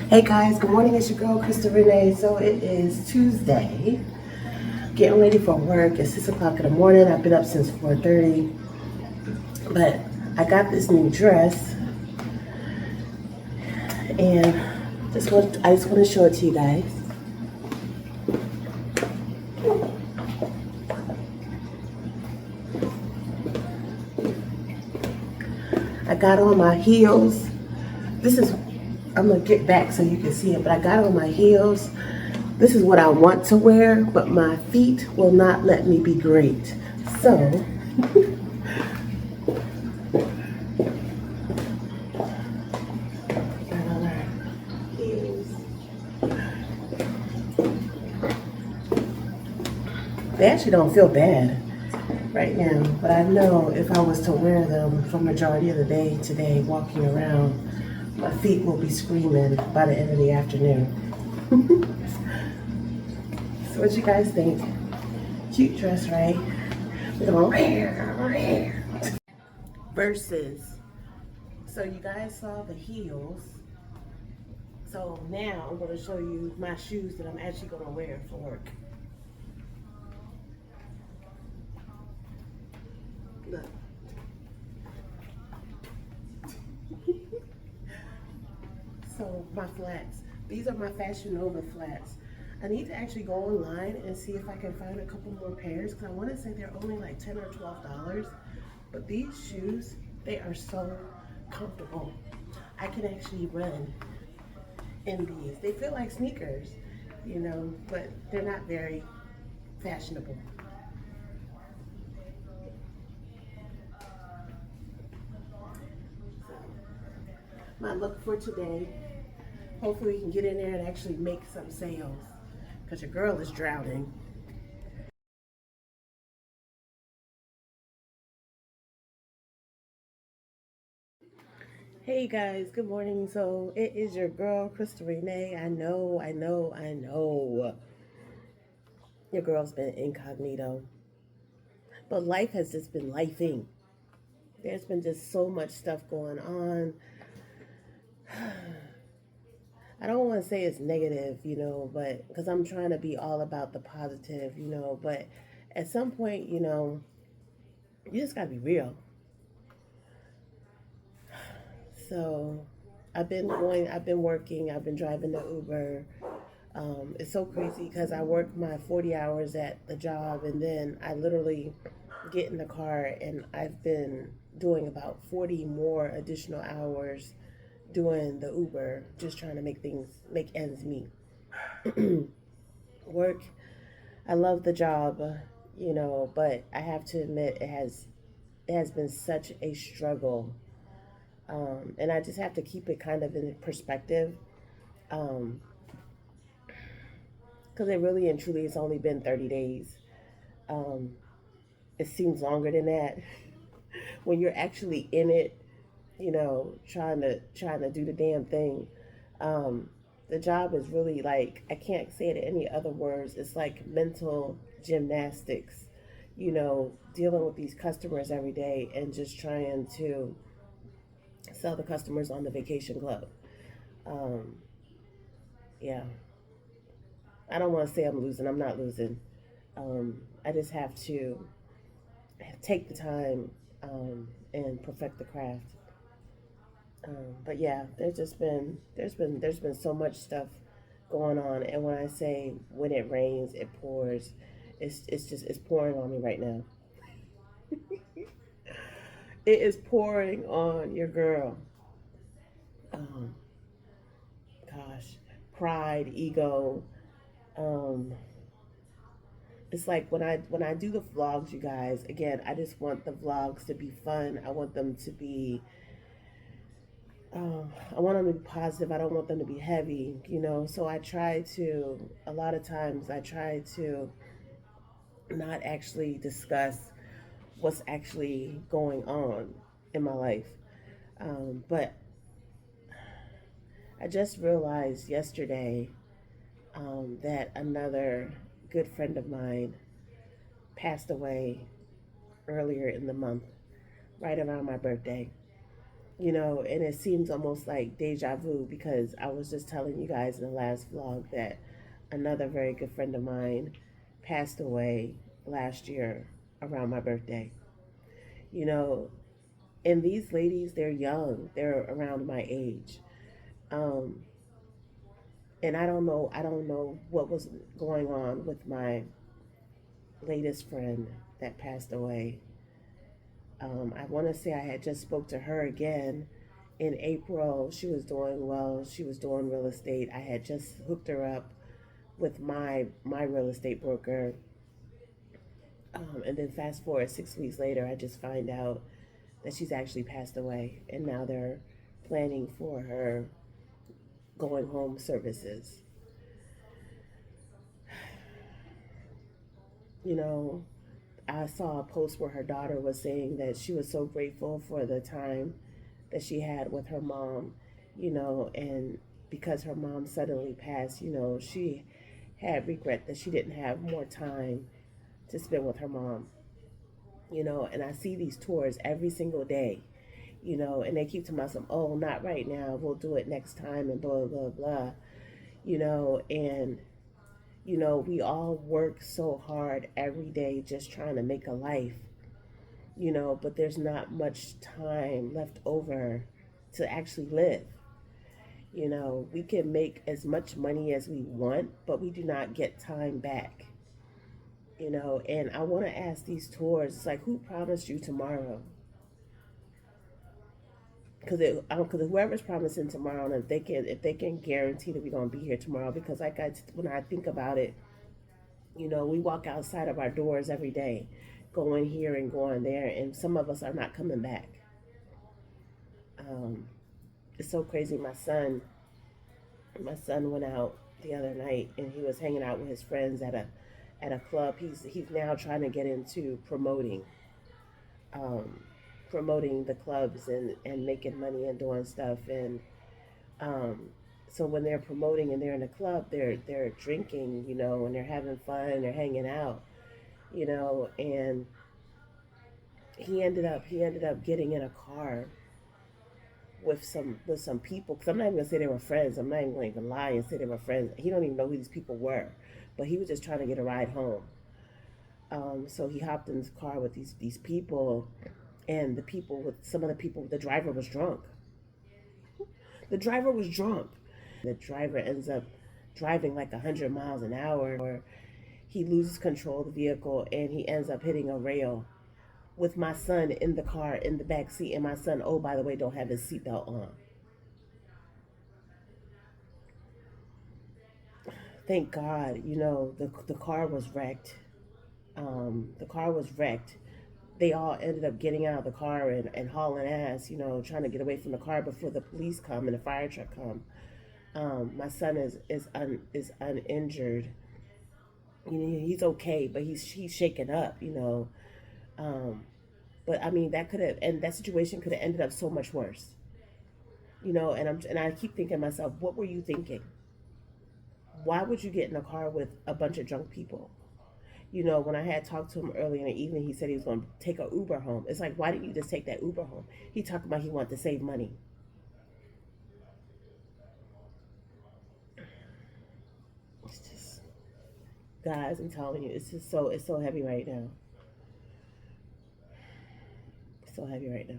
Hey guys, good morning. It's your girl, Krista Renee. So it is Tuesday, getting ready for work. It's 6 o'clock in the morning. I've been up since 4:30, but I got this new dress and I just want to show it to you guys. I got on my heels. I'm gonna get back so you can see it, but I got on my heels. This is what I want to wear, but my feet will not let me be great. So they actually don't feel bad right now, but I know if I was to wear them for majority of the day today, walking around, my feet will be screaming by the end of the afternoon. So what you guys think? Cute dress, right? We're going versus. So you guys saw the heels. So now I'm going to show you my shoes that I'm actually going to wear for work. Look. So my flats. These are my Fashion Nova flats. I need to actually go online and see if I can find a couple more pairs because I want to say they're only like $10 or $12. But these shoes, they are so comfortable. I can actually run in these. They feel like sneakers, but they're not very fashionable. So, my look for today, hopefully we can get in there and actually make some sales because your girl is drowning. Hey guys, good morning. So it is your girl, Krista Renee. I know. Your girl's been incognito. But life has just been lifing. There's been just so much stuff going on. I don't want to say it's negative, but because I'm trying to be all about the positive, but at some point, you just got to be real. So I've been working, I've been driving the Uber. It's so crazy because I work my 40 hours at the job and then I literally get in the car and I've been doing about 40 more additional hours doing the Uber, just trying to make ends meet. Work, I love the job, but I have to admit it has been such a struggle. And I just have to keep it kind of in perspective. Um, because it really and truly it's only been 30 days. Um, it seems longer than that when you're actually in it, trying to do the damn thing. Um, the job is really like I can't say it in any other words. It's like mental gymnastics, dealing with these customers every day and just trying to sell the customers on the vacation club. Um, yeah, I don't want to say I'm losing. I'm not losing. I just have to take the time and perfect the craft. But yeah, there's been so much stuff going on, and when I say when it rains, it pours. It's pouring on me right now. It is pouring on your girl. Um, Gosh, pride, ego. Um, it's like when I do the vlogs, you guys. Again, I just want the vlogs to be fun. I want them to be I want them to be positive. I don't want them to be heavy. So a lot of times, I try to not actually discuss what's actually going on in my life. But I just realized yesterday that another good friend of mine passed away earlier in the month, right around my birthday. And it seems almost like deja vu because I was just telling you guys in the last vlog that another very good friend of mine passed away last year around my birthday. You know, and these ladies, they're young, they're around my age. Um, and I don't know what was going on with my latest friend that passed away. I want to say I had just spoke to her again in April. She was doing well. She was doing real estate. I had just hooked her up with my real estate broker. And then fast forward 6 weeks later, I just find out that she's actually passed away, and now they're planning for her going home services. You know, I saw a post where her daughter was saying that she was so grateful for the time that she had with her mom, and because her mom suddenly passed, she had regret that she didn't have more time to spend with her mom, and I see these tours every single day, and they keep telling myself, oh, not right now, we'll do it next time, and blah, blah, blah, and we all work so hard every day just trying to make a life, but there's not much time left over to actually live. We can make as much money as we want, but we do not get time back. And I want to ask these tours, it's like, who promised you tomorrow? Because whoever's promising tomorrow, and if they can guarantee that we're gonna be here tomorrow, because when I think about it, we walk outside of our doors every day, going here and going there, and some of us are not coming back. Um, it's so crazy. My son went out the other night, and he was hanging out with his friends at a club. He's now trying to get into um, promoting the clubs and making money and doing stuff. And um, so when they're promoting and they're in a club, they're drinking, and they're having fun and they're hanging out, and he ended up getting in a car with some people, because I'm not even gonna say they were friends. I'm not even going to lie and say they were friends. He don't even know who these people were, but he was just trying to get a ride home. So he hopped in his car with these people, and the driver was drunk. The driver was drunk. The driver ends up driving like 100 miles an hour. He loses control of the vehicle and he ends up hitting a rail with my son in the car in the back seat, and my son, oh by the way, don't have his seatbelt on. Thank God, the car was wrecked. The car was wrecked. They all ended up getting out of the car and hauling ass, trying to get away from the car before the police come and the fire truck come. My son is uninjured. He's okay, but he's shaken up. Um, but I mean, that situation could have ended up so much worse. And I keep thinking to myself, what were you thinking? Why would you get in a car with a bunch of drunk people? When I had talked to him earlier in the evening, he said he was going to take an Uber home. It's like, why didn't you just take that Uber home? He talked about he wanted to save money. It's just, guys, I'm telling you, it's so heavy right now. It's so heavy right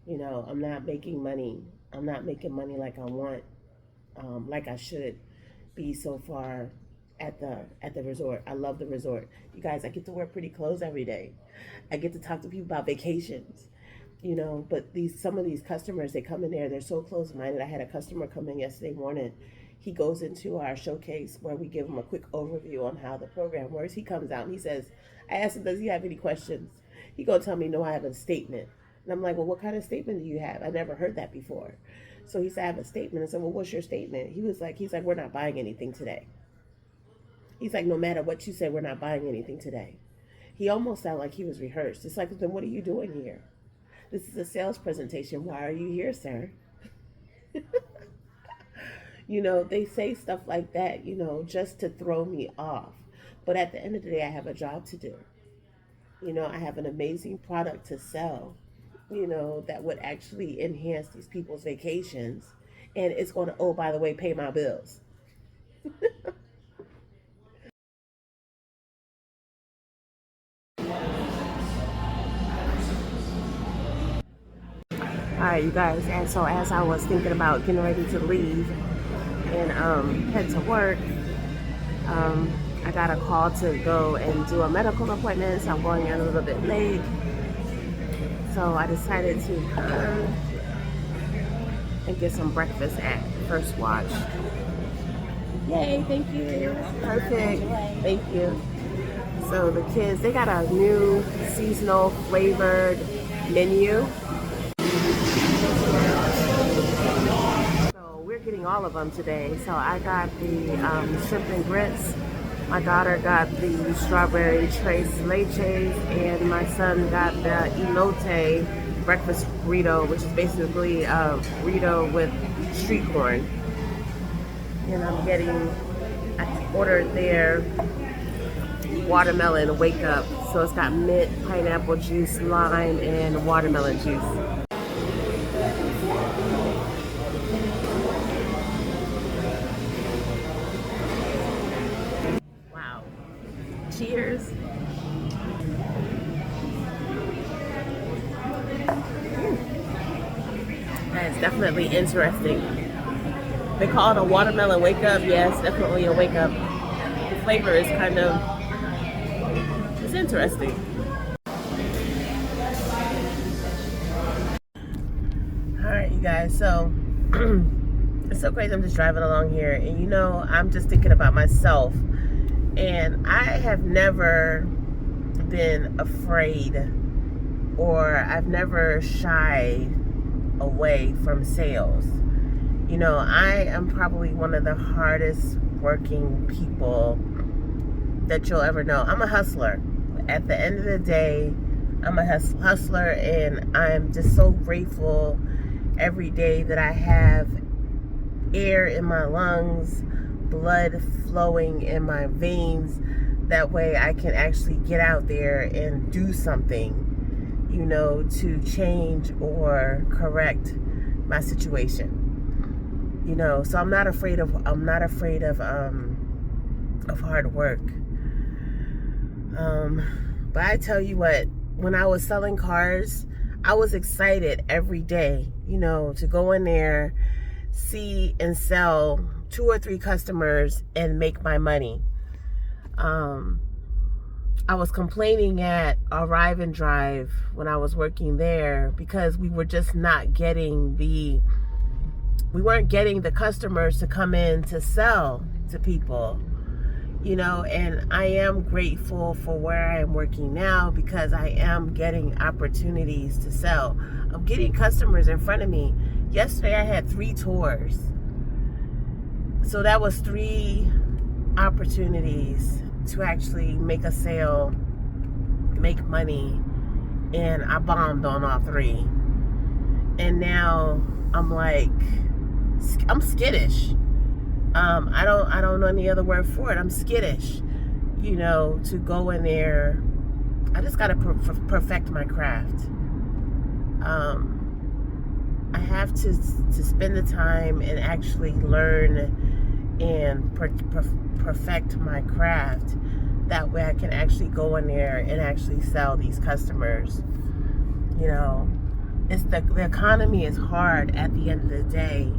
now. I'm not making money. I'm not making money like I want, like I should be so far at the resort. I love the resort. You guys, I get to wear pretty clothes every day. I get to talk to people about vacations. But some of these customers, they come in there, they're so close minded. I had a customer come in yesterday morning. He goes into our showcase where we give him a quick overview on how the program works. He comes out and he says, I asked him, does he have any questions? He gonna tell me, no, I have a statement. And I'm like, well, what kind of statement do you have? I never heard that before. So he said, I have a statement. I said, well, what's your statement? He's like, we're not buying anything today. He's like, no matter what you say, we're not buying anything today. He almost sounded like he was rehearsed. It's like, then what are you doing here? This is a sales presentation. Why are you here, sir? They say stuff like that, just to throw me off. But at the end of the day, I have a job to do. I have an amazing product to sell. that would actually enhance these people's vacations. And it's going to, oh, by the way, pay my bills. All right, you guys. And so as I was thinking about getting ready to leave and head to work, I got a call to go and do a medical appointment. So I'm going in a little bit late. So I decided to come and get some breakfast at First Watch. Yay, thank you. Perfect. Thank you. So the kids, they got a new seasonal flavored menu. So we're getting all of them today. So I got the shrimp and grits. My daughter got the strawberry tres leches, and my son got the elote breakfast burrito, which is basically a burrito with street corn. And I ordered their watermelon wake up. So it's got mint, pineapple juice, lime, and watermelon juice. Wow. Cheers. That's definitely interesting. They call it a watermelon wake up. Yes, definitely a wake up. The flavor is kind of, it's interesting. All right, you guys. So it's so crazy. I'm just driving along here, and I'm just thinking about myself. And I have never been afraid, or I've never shied away from sales. I am probably one of the hardest working people that you'll ever know. I'm a hustler. At the end of the day, I'm a hustler, and I'm just so grateful every day that I have air in my lungs, blood flowing in my veins. That way I can actually get out there and do something, to change or correct my situation. So I'm not afraid of hard work. But I tell you what, when I was selling cars, I was excited every day, to go in there, see and sell 2 or 3 customers and make my money. I was complaining at Arrive and Drive when I was working there because we were just not getting we weren't getting the customers to come in to sell to people, and I am grateful for where I am working now because I am getting opportunities to sell. I'm getting customers in front of me. Yesterday I had 3 tours. So that was 3 opportunities to actually make a sale, make money, and I bombed on all 3. And now I'm like, I'm skittish. I don't know any other word for it. I'm skittish, to go in there. I just got to perfect my craft. I have to spend the time and actually learn and perfect my craft. That way I can actually go in there and actually sell these customers. It's the economy is hard at the end of the day.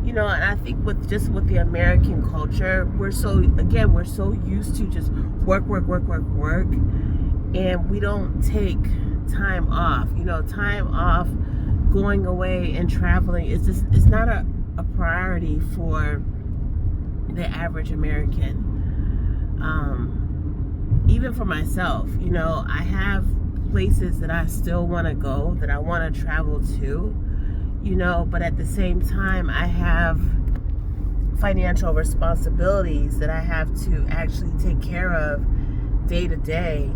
And I think with the American culture, we're so used to just work, and we don't take time off. Time off, going away and traveling is not a priority for the average American. Even for myself, I have places that I still want to go, that I want to travel to, but at the same time, I have financial responsibilities that I have to actually take care of day to day,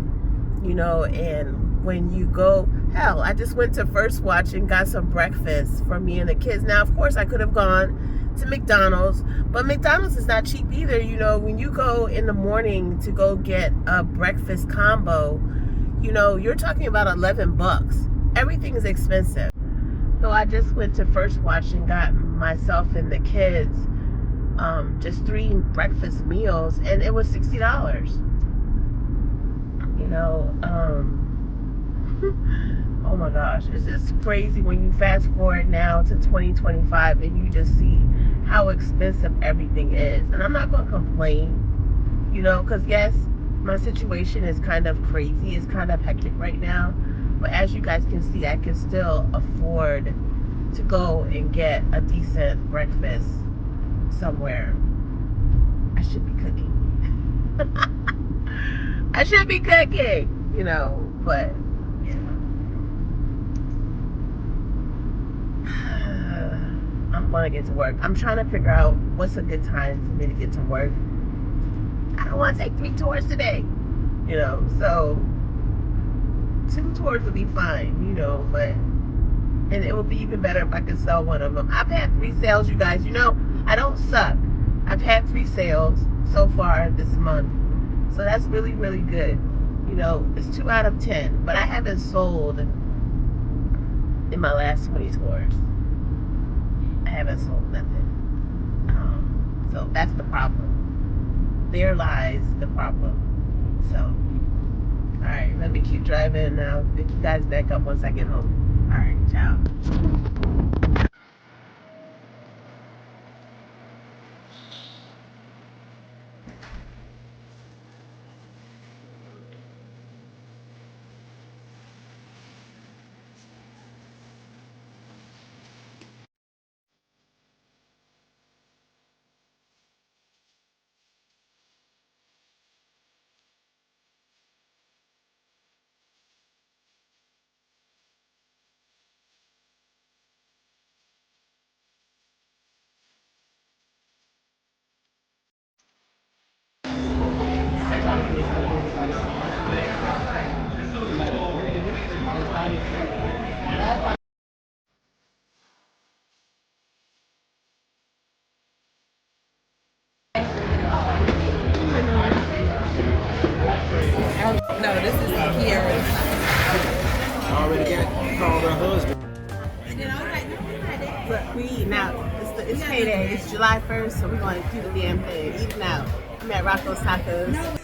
and when you go, hell, I just went to First Watch and got some breakfast for me and the kids. Now, of course, I could have gone to McDonald's, but McDonald's is not cheap either. When you go in the morning to go get a breakfast combo, you're talking about $11. everything is expensive. So I just went to First Watch and got myself and the kids just 3 breakfast meals, and it was $60. You know, oh my gosh, it's just crazy when you fast forward now to 2025 and you just see how expensive everything is. And I'm not gonna complain, you know, because yes, my situation is kind of crazy, it's kind of hectic right now, but as you guys can see, I can still afford to go and get a decent breakfast somewhere. I should be cooking. I should be cooking, you know, but yeah. I'm gonna get to work. I'm trying to figure out what's a good time for me to get to work. I don't want to take 3 tours today, you know, so 2 tours would be fine, you know, but, and it would be even better if I could sell one of them. I've had 3 sales, you guys, you know, I don't suck. I've had 3 sales so far this month, so that's really, really good. You know, it's 2 out of 10, but I haven't sold in my last 20 tours. I haven't sold nothing. So that's the problem. There lies the problem. So, all right, let me keep driving now. Pick you guys back up once I get home. All right, ciao. No, this is Kiara's. Already got called her husband. Look, we eating out. It's payday. It's July 1st, so we're going to do the damn thing. Eating out. I'm at Rocco's Tacos.